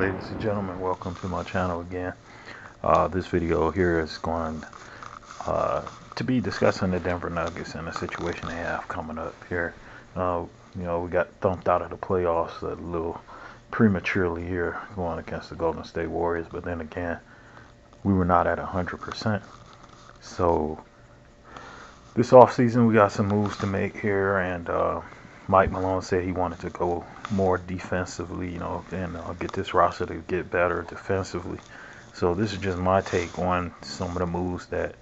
ladies and gentlemen, welcome to my channel again. This video here is going to be discussing the Denver Nuggets and the situation they have coming up here. We got thumped out of the playoffs a little prematurely here going against the Golden State Warriors, but then again, we were not at 100%. So this offseason, we got some moves to make here, and Mike Malone said he wanted to go more defensively, and get this roster to get better defensively. So this is just my take on some of the moves that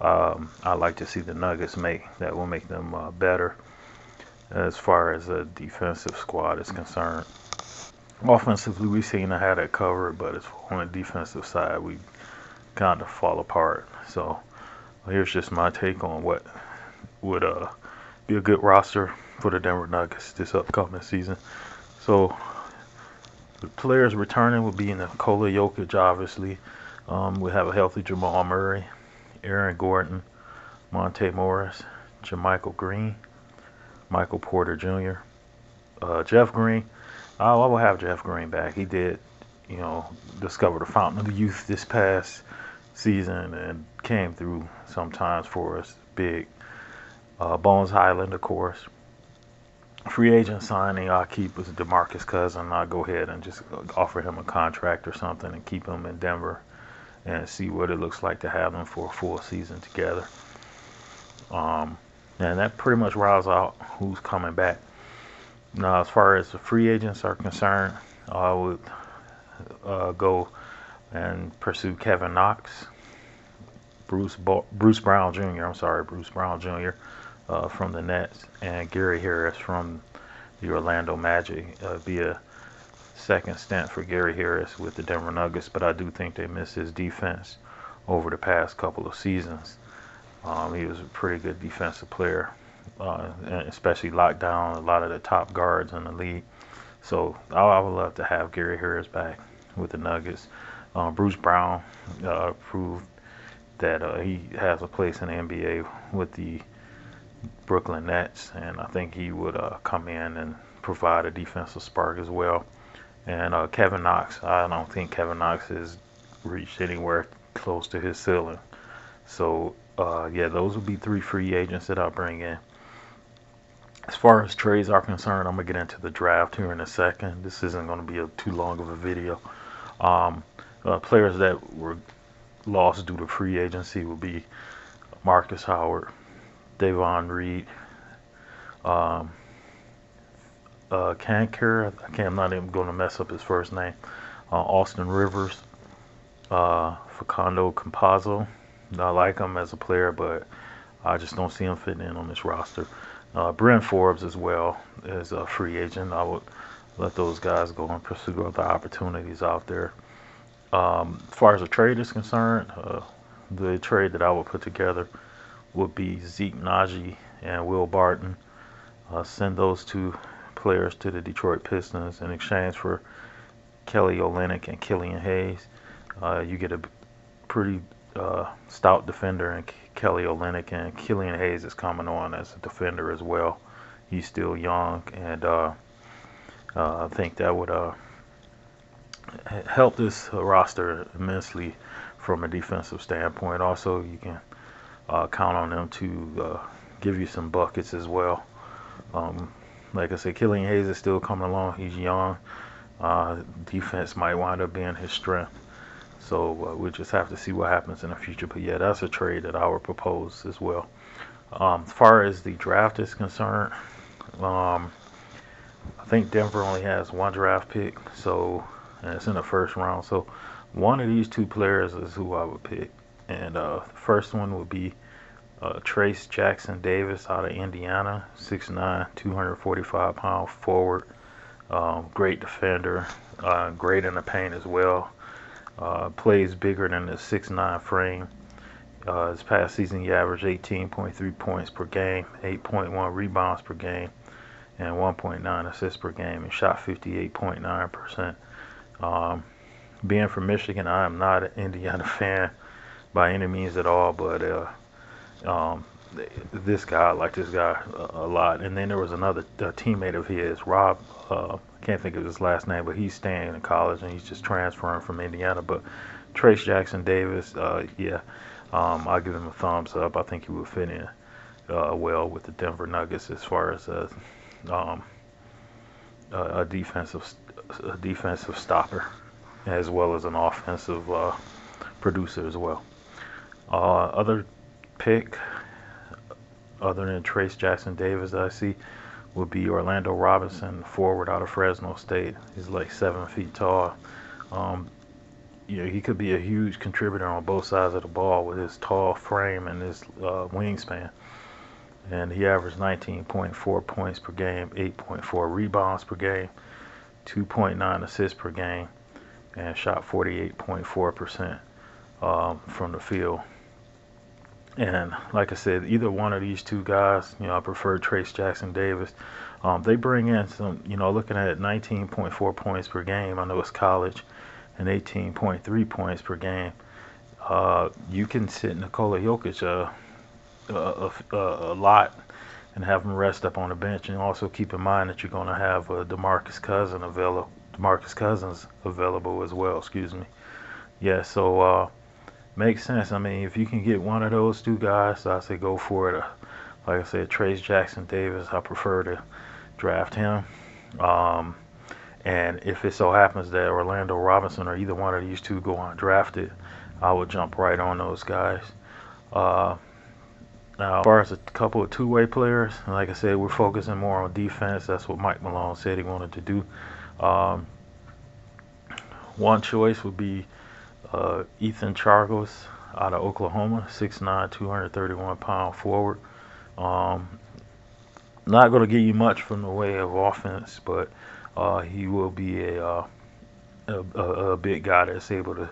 I like to see the Nuggets make that will make them better as far as a defensive squad is concerned. Offensively, we seem to have that covered, but on the defensive side, we kind of fall apart. So here's just my take on what would be a good roster for the Denver Nuggets this upcoming season. So the players returning will be Nikola Jokic, obviously. We have a healthy Jamal Murray, Aaron Gordon, Monte Morris, JaMychal Green, Michael Porter Jr., Jeff Green. I will have Jeff Green back. He did, discover the fountain of youth this past season and came through sometimes for us big. Bones Highland, of course. Free agent signing I'll keep as DeMarcus Cousins. I'll go ahead and just offer him a contract or something and keep him in Denver and see what it looks like to have them for a full season together. And that pretty much rounds out who's coming back. Now, as far as the free agents are concerned, I would go and pursue Kevin Knox, Bruce Brown Jr. From the Nets, and Gary Harris from the Orlando Magic. Be a second stint for Gary Harris with the Denver Nuggets, but I do think they missed his defense over the past couple of seasons. He was a pretty good defensive player, and especially locked down a lot of the top guards in the league. So I would love to have Gary Harris back with the Nuggets. Bruce Brown proved that he has a place in the NBA with the Brooklyn Nets, and I think he would come in and provide a defensive spark as well. And Kevin Knox, I don't think Kevin Knox has reached anywhere close to his ceiling. So those would be three free agents that I'll bring in. As far as trades are concerned, I'm gonna get into the draft here in a second. This isn't gonna be too long of a video. Players that were lost due to free agency will be Marcus Howard, Davon Reed, Kanker, I'm not even going to mess up his first name, Austin Rivers, Facundo Campazzo. I like him as a player, but I just don't see him fitting in on this roster. Brent Forbes as well as a free agent. I would let those guys go and pursue other opportunities out there. As far as the trade is concerned, the trade that I would put together would be Zeke Naji and Will Barton. Send those two players to the Detroit Pistons in exchange for Kelly Olynyk and Killian Hayes. You get a pretty stout defender in Kelly Olynyk, and Killian Hayes is coming on as a defender as well. He's still young, and I think that would help this roster immensely from a defensive standpoint. Also, you can count on them to give you some buckets as well. Like I said, Killian Hayes is still coming along. He's young. Defense might wind up being his strength. So we'll just have to see what happens in the future. But yeah, that's a trade that I would propose as well. As far as the draft is concerned, I think Denver only has one draft pick, and it's in the first round. So one of these two players is who I would pick. And the first one would be Trace Jackson Davis out of Indiana, 6'9", 245-pound forward. Great defender, great in the paint as well. Plays bigger than the 6'9" frame. This past season, he averaged 18.3 points per game, 8.1 rebounds per game, and 1.9 assists per game, and shot 58.9%. Being from Michigan, I am not an Indiana fan by any means at all, but this guy, I like this guy a lot. And then there was another teammate of his, Rob can't think of his last name, but he's staying in college and he's just transferring from Indiana. But Trace Jackson Davis, yeah, I'll give him a thumbs up. I think he would fit in well with the Denver Nuggets as far as a defensive stopper, as well as an offensive producer as well. Other pick, other than Trace Jackson Davis, that I see would be Orlando Robinson, forward out of Fresno State. He's like 7 feet tall. He could be a huge contributor on both sides of the ball with his tall frame and his wingspan. And he averaged 19.4 points per game, 8.4 rebounds per game, 2.9 assists per game, and shot 48.4% from the field. And like I said, either one of these two guys, I prefer Trace Jackson Davis. They bring in some, looking at 19.4 points per game. I know it's college, and 18.3 points per game. You can sit Nikola Jokic a lot and have him rest up on the bench, and also keep in mind that you're going to have DeMarcus Cousins available as well. Excuse me. Yeah, so makes sense. I mean, if you can get one of those two guys, I say go for it. Like I said, Trace Jackson Davis, I prefer to draft him. And if it so happens that Orlando Robinson or either one of these two go undrafted, I would jump right on those guys. Now, as far as a couple of two-way players, like I said, we're focusing more on defense. That's what Mike Malone said he wanted to do. One choice would be Ethan Chargos out of Oklahoma, 6'9", 231-pound forward. Not going to give you much from the way of offense, but he will be a big guy that's able to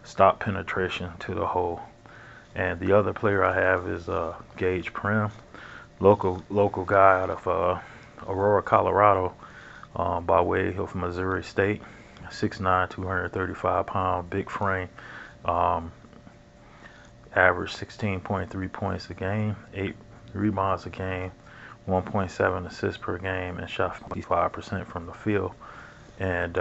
stop penetration to the hole. And the other player I have is Gaige Prim, local guy out of Aurora, Colorado, by way of Missouri State. 6'9", 235-pound, big frame. Average 16.3 points a game, 8 rebounds a game, 1.7 assists per game, and shot 55% from the field. And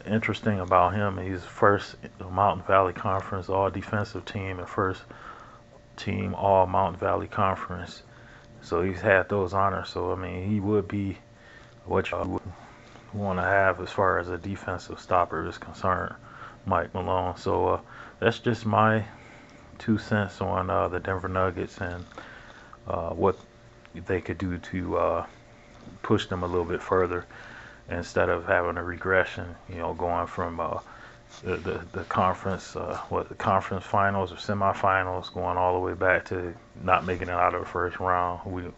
interesting about him, he's first Mountain Valley Conference all defensive team and first team all Mountain Valley Conference. So he's had those honors. So I mean, he would be what you would want to have as far as a defensive stopper is concerned, Mike Malone. So that's just my 2 cents on the Denver Nuggets and what they could do to push them a little bit further instead of having a regression, going from the conference, the conference finals or semifinals, going all the way back to not making it out of the first round. We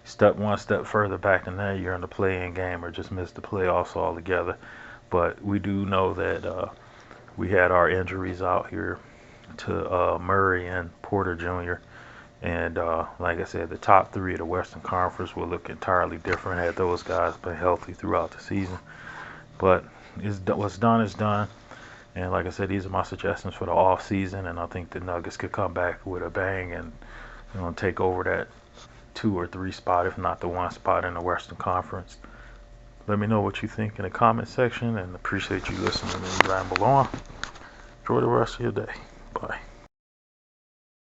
step one step further back than that, you're in the play-in game or just missed the playoffs altogether. But we do know that we had our injuries out here to Murray and Porter Jr. And like I said, the top 3 of the Western Conference will look entirely different had those guys been healthy throughout the season. But what's done is done. And like I said, these are my suggestions for the off season, and I think the Nuggets could come back with a bang and take over that 2 or 3 spot, if not the 1 spot in the Western Conference. Let me know what you think in the comment section, and appreciate you listening to me ramble on. Enjoy the rest of your day.